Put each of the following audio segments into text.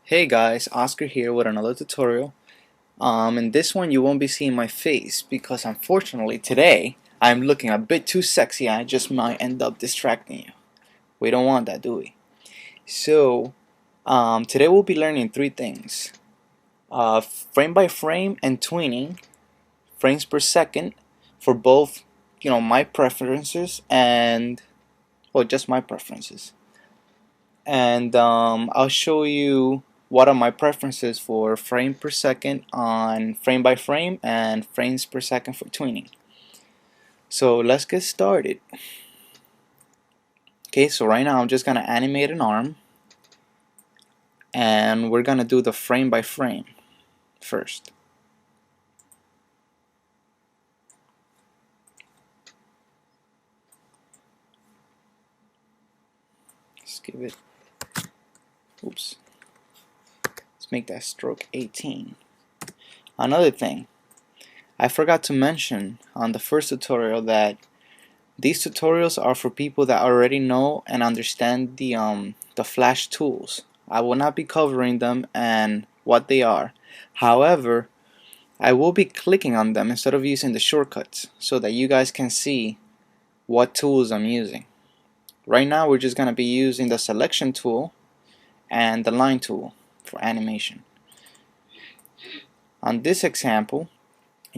Hey guys, Oscar here with another tutorial. In this one you won't be seeing my face because unfortunately today I'm looking a bit too sexy and I just might end up distracting you. We don't want that, do we? So, today we'll be learning three things. Frame by frame and tweening, frames per second for both, my preferences and, well, just my preferences. And I'll show you what are my preferences for frame per second on frame by frame and frames per second for tweening. So let's get started. Okay, so right now I'm just gonna animate an arm and we're gonna do the frame by frame first. Let's give it, oops, let's make that stroke 18. Another thing, I forgot to mention on the first tutorial that these tutorials are for people that already know and understand the Flash tools. I will not be covering them and what they are. However, I will be clicking on them instead of using the shortcuts so that you guys can see what tools I'm using. Right now we're just going to be using the selection tool and the line tool for animation. On this example,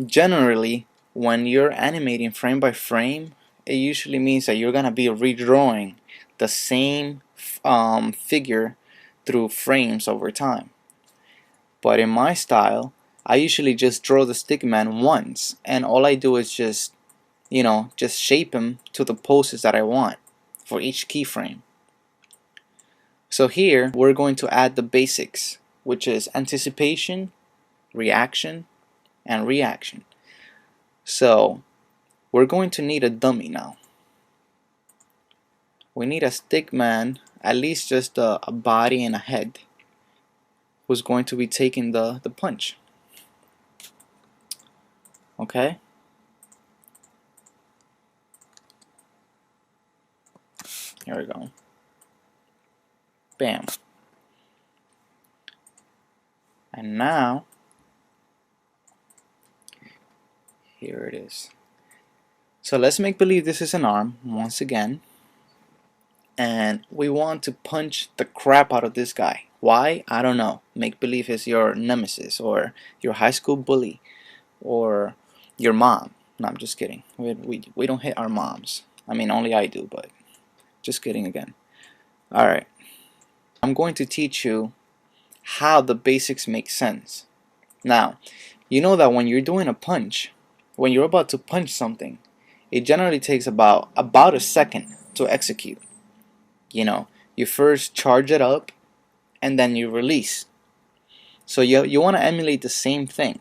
generally when you're animating frame by frame, it usually means that you're gonna be redrawing the same figure through frames over time. But in my style, I usually just draw the stickman once and all I do is just shape him to the poses that I want for each keyframe. So here we're going to add the basics, which is anticipation, reaction, and reaction. So we're going to need a dummy now. We need a stickman, at least just a body and a head, who's going to be taking the punch. Okay? Here we go. Bam. And now, here it is. So let's make believe this is an arm once again. And we want to punch the crap out of this guy. Why? I don't know. Make believe is your nemesis or your high school bully or your mom. No, I'm just kidding. We don't hit our moms. I mean, only I do, but just kidding again. Alright. I'm going to teach you how the basics make sense. Now, you know that when you're doing a punch, when you're about to punch something, it generally takes about a second to execute. You first charge it up and then you release. So you want to emulate the same thing.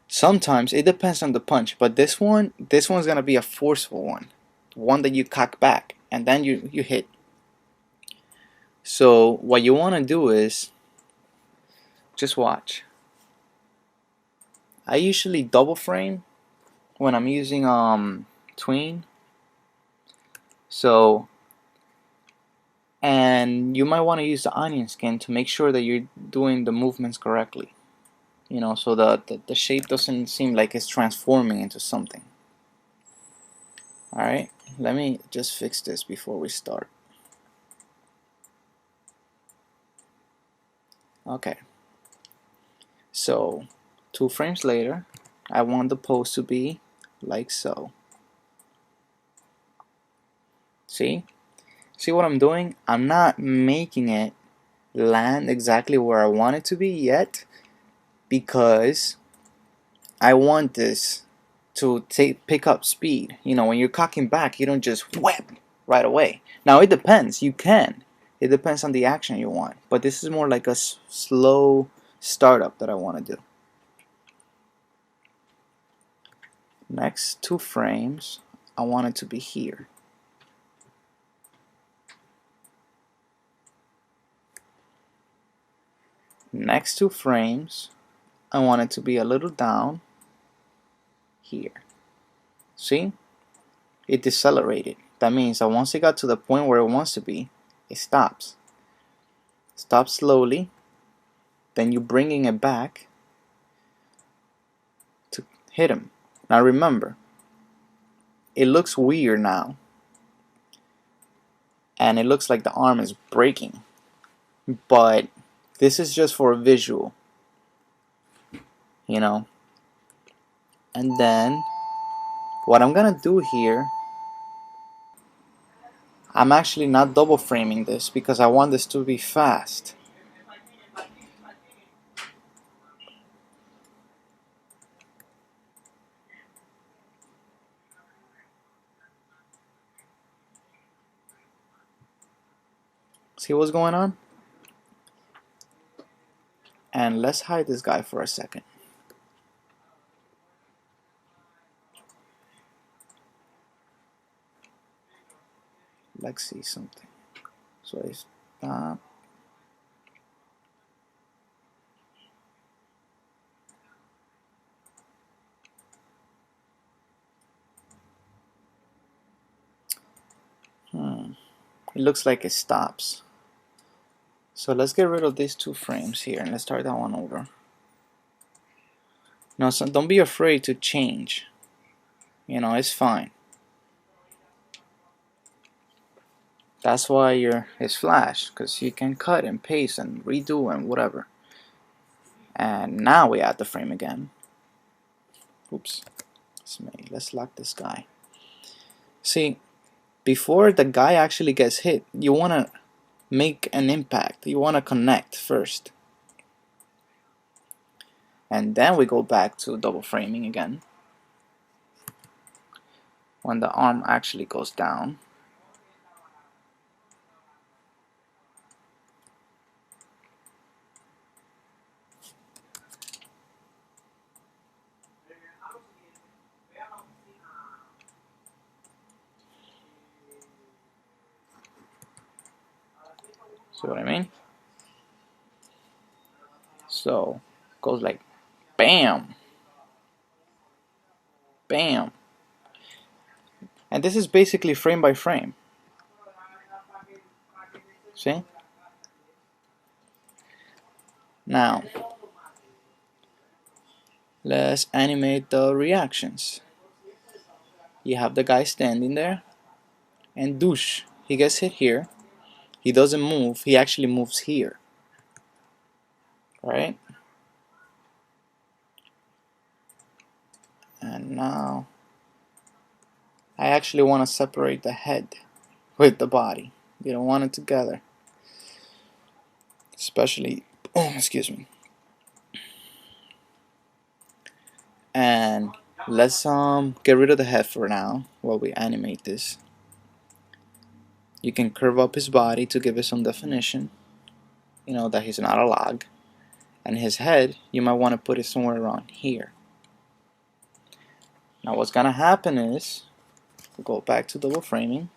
Sometimes it depends on the punch, but this one's gonna be a forceful one that you cock back and then you hit. So what you want to do is just watch. I usually double frame when I'm using Tween. So, and you might want to use the onion skin to make sure that you're doing the movements correctly. So the shape doesn't seem like it's transforming into something. Alright, let me just fix this before we start. Okay, so 2 frames later, I want the pose to be like so. See what I'm doing? I'm not making it land exactly where I want it to be yet, because I want this to pick up speed. When you're cocking back, you don't just whap right away. Now it depends. You can. It depends on the action you want. But this is more like a slow startup that I want to do. Next 2 frames, I want it to be here. Next 2 frames, I want it to be a little down here. See? It decelerated. That means that once it got to the point where it wants to be, it stops. Stop slowly, then you're bringing it back to hit him. Now remember, it looks weird now, and it looks like the arm is breaking, but this is just for a visual, you know. And then what I'm gonna do here, I'm actually not double framing this because I want this to be fast. See what's going on? And let's hide this guy for a second. Let's see something. So it's it looks like it stops. So let's get rid of these 2 frames here and let's start that one over. No, so don't be afraid to change. You know, it's fine. That's why it's Flash, because you can cut and paste and redo and whatever. And now we add the frame again. Oops. Let's lock this guy. See, before the guy actually gets hit, you want to make an impact. You want to connect first. And then we go back to double framing again. When the arm actually goes down. See what I mean? So, goes like bam, bam. And this is basically frame by frame. See? Now, let's animate the reactions. You have the guy standing there, and douche, he gets hit here. He doesn't move, he actually moves here. Right? And now, I actually want to separate the head with the body. You don't want it together. Especially, oh, excuse me. And let's get rid of the head for now while we animate this. You can curve up his body to give it some definition. You know that he's not a log. And his head, you might want to put it somewhere around here. Now what's gonna happen is, we'll go back to double framing.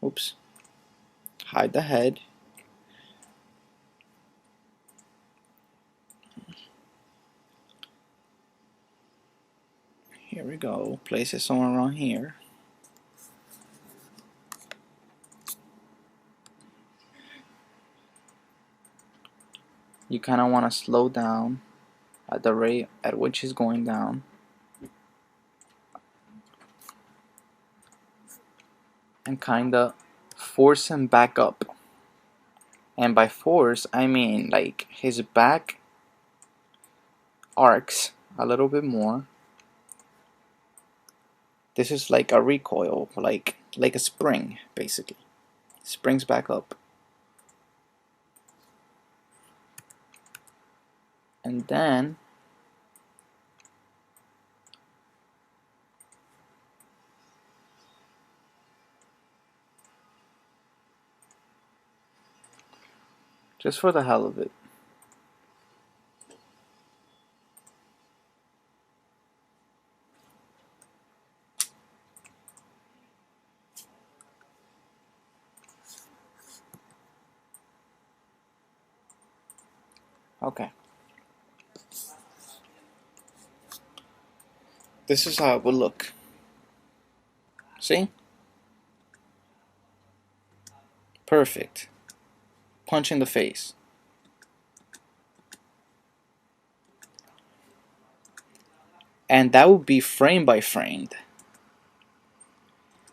Oops. Hide the head. Here we go. Place it somewhere around here. You kind of want to slow down at the rate at which he's going down. And kind of force him back up. And by force, I mean like his back arcs a little bit more. This is like a recoil, like a spring, basically. Springs back up. And then just for the hell of it, okay. This is how it would look. See? Perfect. punch in the face. And that would be frame by frame.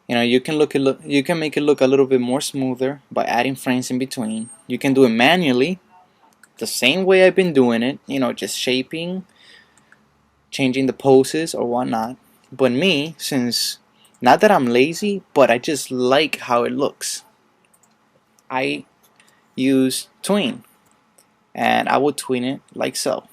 You know, you can you can make it look a little bit more smoother by adding frames in between. You can do it manually, the same way I've been doing it, you know, just shaping, changing the poses or whatnot. But me, since not that I'm lazy, but I just like how it looks, I use Tween, and I would tween it like so.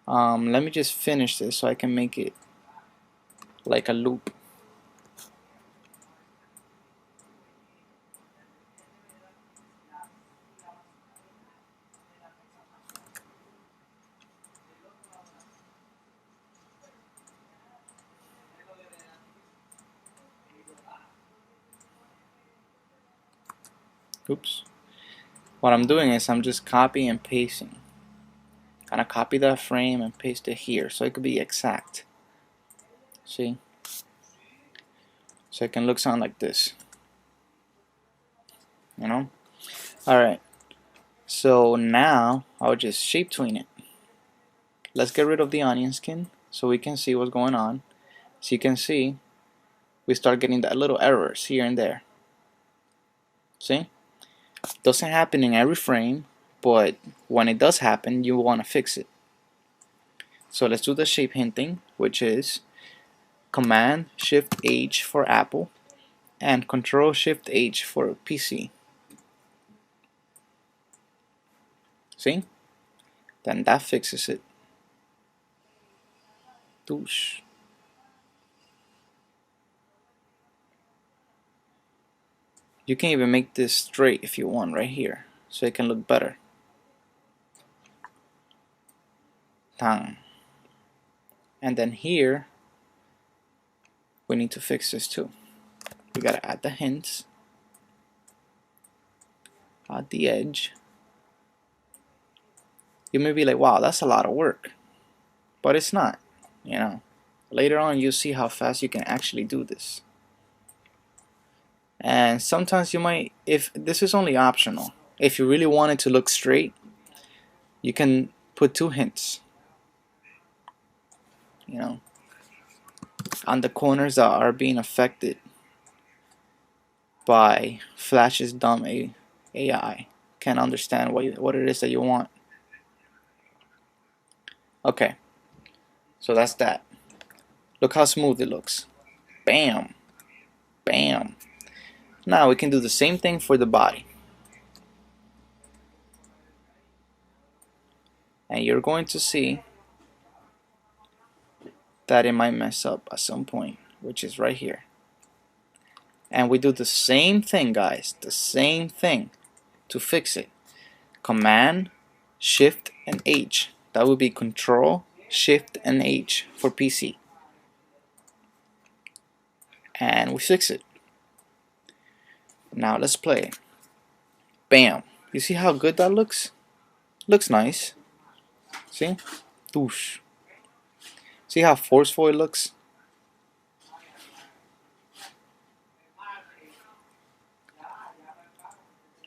Let me just finish this so I can make it like a loop. Oops. What I'm doing is I'm just copying and pasting. Kind of copy that frame and paste it here so it could be exact. See? So it can look something like this. You know? Alright. So now I'll just shape tween it. Let's get rid of the onion skin so we can see what's going on. So you can see we start getting that little errors here and there. See? Doesn't happen in every frame, but when it does happen, you want to fix it. So let's do the shape hinting, which is Command Shift H for Apple and Control Shift H for PC. See? Then that fixes it. Douche. You can even make this straight if you want right here, so it can look better. Tang. And then here, we need to fix this too. We gotta add the hints, add the edge. You may be like, wow, that's a lot of work. But it's not, you know. Later on, you'll see how fast you can actually do this. And sometimes you might, if this is only optional, if you really want it to look straight, you can put 2 hints, you know, on the corners that are being affected by Flash's dumb AI. Can't understand what it is that you want. Okay, so that's that. Look how smooth it looks. Bam, bam. Now we can do the same thing for the body. And you're going to see that it might mess up at some point, which is right here. And we do the same thing, guys, the same thing to fix it. Command, Shift, and H. That would be Control, Shift, and H for PC. And we fix it. Now let's play it. Bam. You see how good that looks? Looks nice. See? Doosh. See how forceful it looks?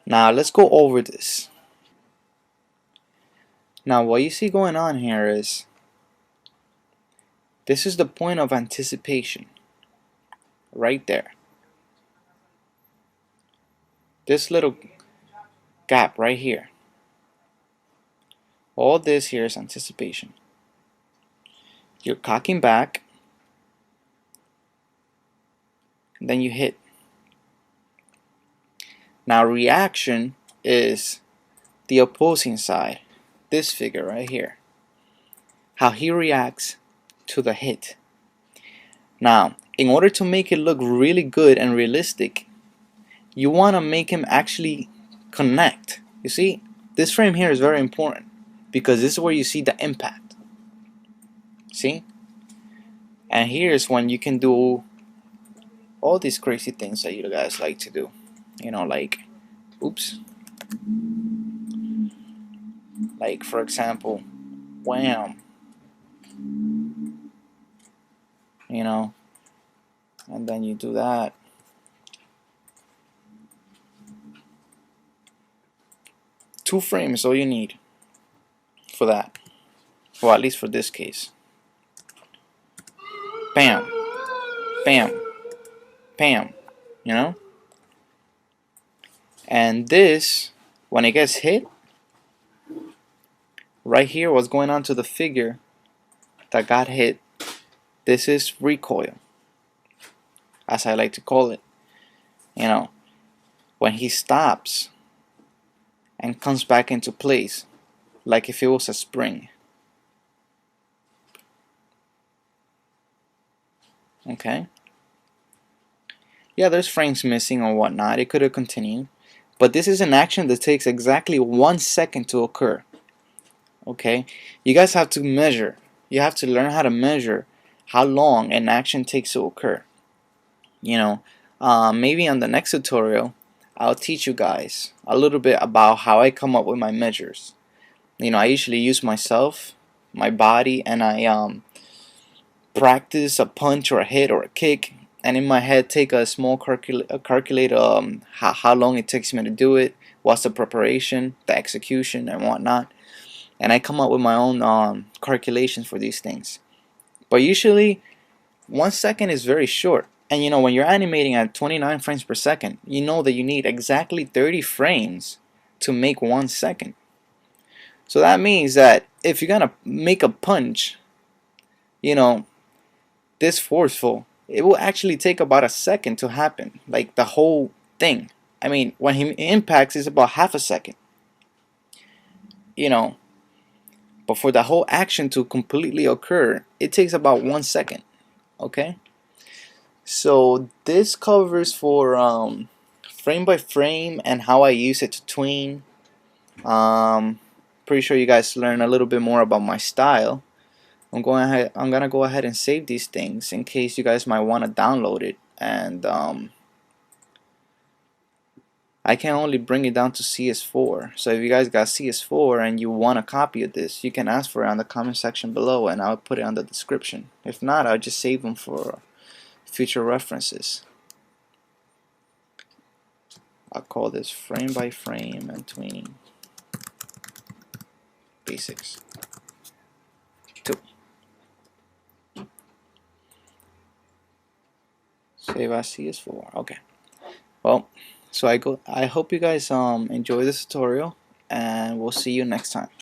Now let's go over this. Now what you see going on here is, this is the point of anticipation. Right there. This little gap right here. All this here is anticipation. You're cocking back, and then you hit. Now reaction is the opposing side. This figure right here. How he reacts to the hit. Now, in order to make it look really good and realistic, you want to make him actually connect. You see, this frame here is very important because this is where you see the impact. See? And here's when you can do all these crazy things that you guys like to do. You know, like, oops. Like, for example, wham. You know, and then you do that. Two frames is all you need for that. Well, at least for this case. Bam, bam, bam, you know? And this, when it gets hit, right here, what's going on to the figure that got hit, this is recoil, as I like to call it. You know, when he stops and comes back into place, like if it was a spring. Okay? Yeah, there's frames missing or whatnot. It could have continued. But this is an action that takes exactly 1 second to occur. Okay? You guys have to measure. You have to learn how to measure how long an action takes to occur. You know, maybe on the next tutorial, I'll teach you guys a little bit about how I come up with my measures. You know, I usually use myself, my body, and I practice a punch or a hit or a kick, and in my head take a small calculate how long it takes me to do it, what's the preparation, the execution, and whatnot, and I come up with my own calculations for these things. But usually 1 second is very short, and you know, when you're animating at 29 frames per second, you know that you need exactly 30 frames to make 1 second. So that means that if you're gonna make a punch, you know, this forceful, it will actually take about a second to happen, like the whole thing. I mean, when he impacts, it's about half a second, you know, but for the whole action to completely occur, it takes about 1 second. Okay, so this covers for frame by frame and how I use it to tween. Pretty sure you guys learn a little bit more about my style. I'm gonna go ahead and save these things in case you guys might want to download it, and I can only bring it down to CS4. So if you guys got CS4 and you want a copy of this, you can ask for it on the comment section below, and I'll put it on the description. If not, I'll just save them for future references. I'll call this frame by frame and tweening basics 2. Save as CS4. Okay. Well, so I hope you guys enjoy this tutorial, and we'll see you next time.